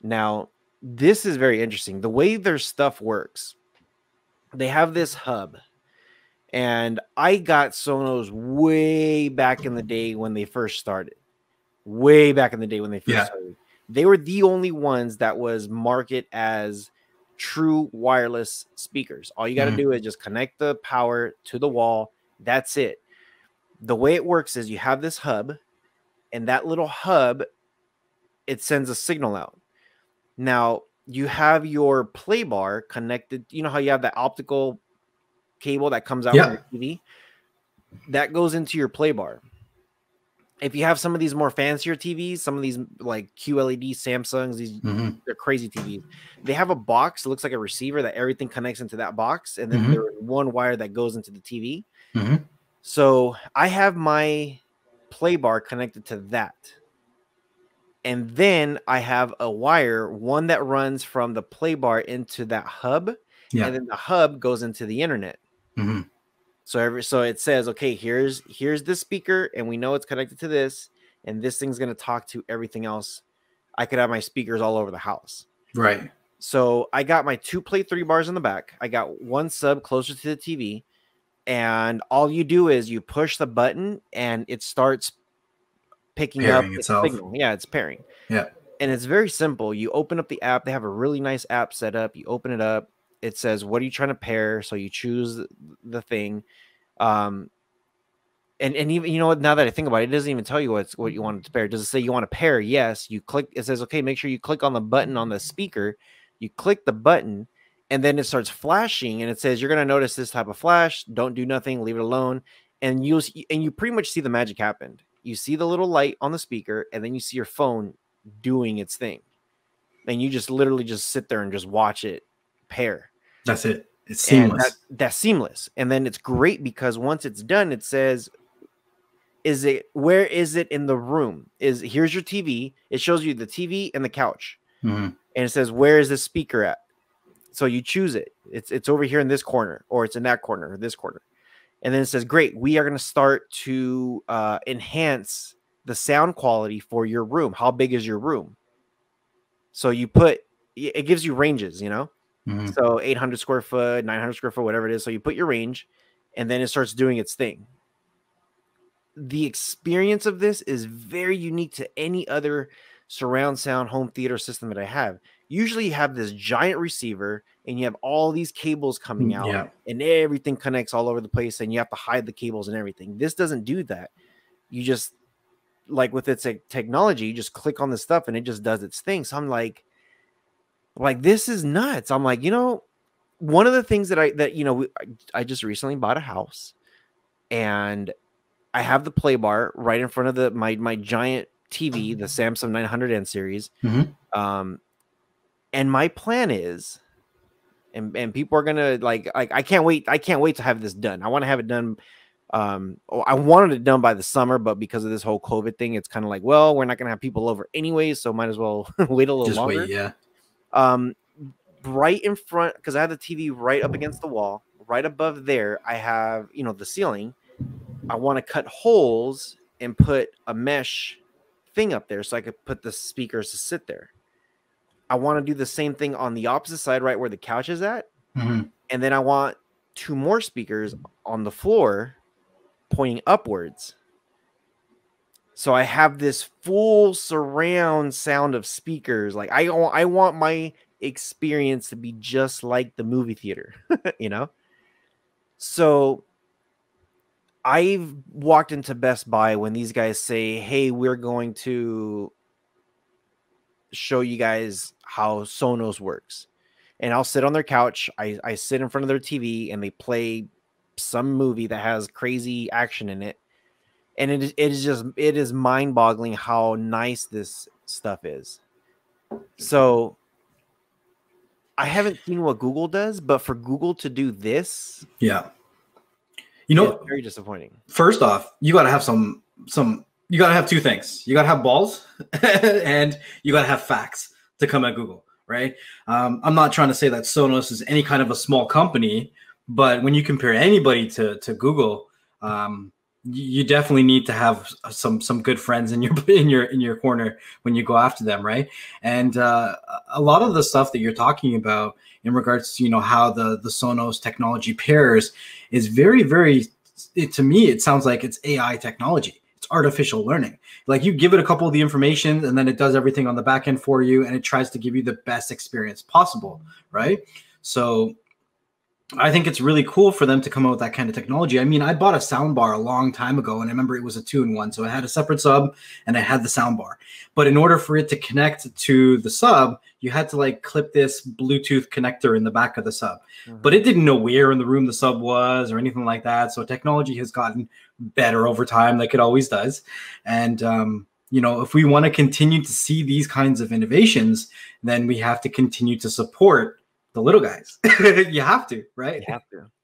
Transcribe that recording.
Now, this is very interesting. The way their stuff works, they have this hub. And I got Sonos way back in the day when they first started. Way back in the day when they first started. They were the only ones that was marketed as true wireless speakers. All you got to do is just connect the power to the wall. That's it. The way it works is you have this hub, and that little hub, it sends a signal out. Now, you have your play bar connected. You know how you have that optical cable that comes out from your TV? That goes into your play bar. If you have some of these more fancier TVs, some of these like QLED Samsungs, these they're crazy TVs. They have a box. It looks like a receiver that everything connects into that box, and then there's one wire that goes into the TV. So I have my play bar connected to that, and then I have a wire, one that runs from the play bar into that hub, and then the hub goes into the internet. So it says, okay, here's the speaker, and we know it's connected to this, and this thing's going to talk to everything else. I could have my speakers all over the house. Right. So I got my 2 play 3 bars in the back. I got one sub closer to the TV, and all you do is you push the button, and it starts picking up itself. Signal. Yeah, it's pairing. Yeah. And it's very simple. You open up the app. They have a really nice app set up. You open it up. It says, what are you trying to pair? So you choose the thing. And even, you know what, now that I think about it, it doesn't even tell you what you want to pair. Does it say you want to pair? Yes. You click, it says, okay, make sure you click on the button on the speaker. You click the button, and then it starts flashing, and it says, you're going to notice this type of flash. Don't do nothing. Leave it alone. And you pretty much see the magic happen. You see the little light on the speaker, and then you see your phone doing its thing. And you just literally just sit there and just watch it pair. That's it. It's seamless. That's seamless. And then it's great because once it's done, it says, where is it in the room? Here's your TV. It shows you the TV and the couch. And it says, where is the speaker at? So you choose it. It's over here in this corner, or it's in that corner, or this corner. And then it says, great, we are going to start to enhance the sound quality for your room. How big is your room? So it gives you ranges, you know? So 800 square foot, 900 square foot, whatever it is. So you put your range, and then it starts doing its thing. The experience of this is very unique to any other surround sound home theater system that I have. Usually you have this giant receiver, and you have all these cables coming out, and everything connects all over the place, and you have to hide the cables and everything. This doesn't do that. You just, like with its technology, you just click on the stuff, and it just does its thing. So I'm like, this is nuts. I'm like, one of the things that I just recently bought a house, and I have the play bar right in front of my giant TV, the Samsung 900N series. And my plan is, and people are gonna like I can't wait to have this done. I want to have it done. I wanted it done by the summer, but because of this whole COVID thing, it's kind of like, well, we're not gonna have people over anyways, so might as well wait a little longer. Right in front, because I have the TV right up against the wall. Right above there, I have the ceiling. I want to cut holes and put a mesh thing up there so I could put the speakers to sit there. I want to do the same thing on the opposite side, right where the couch is at. And then I want 2 more speakers on the floor pointing upwards. So I have this full surround sound of speakers. Like I want my experience to be just like the movie theater, So I've walked into Best Buy when these guys say, hey, we're going to show you guys how Sonos works. And I'll sit on their couch. I sit in front of their TV, and they play some movie that has crazy action in it. And it is mind-boggling how nice this stuff is. So I haven't seen what Google does, but for Google to do this, it's very disappointing. First off, you got to have you got to have 2 things. You got to have balls and you got to have facts to come at Google, right? I'm not trying to say that Sonos is any kind of a small company, but when you compare anybody to Google, you definitely need to have some good friends in your corner when you go after them, right? And a lot of the stuff that you're talking about in regards to, you know, how the Sonos technology pairs is very, very, to me it sounds like it's AI technology. It's artificial learning. Like, you give it a couple of the information and then it does everything on the back end for you, and it tries to give you the best experience possible, right? So I think it's really cool for them to come out with that kind of technology. I mean, I bought a soundbar a long time ago, and I remember it was a 2-in-1. So I had a separate sub and I had the soundbar. But in order for it to connect to the sub, you had to like clip this Bluetooth connector in the back of the sub. But it didn't know where in the room the sub was or anything like that. So technology has gotten better over time, like it always does. And you know, if we want to continue to see these kinds of innovations, then we have to continue to support the little guys. You have to, right? You have to.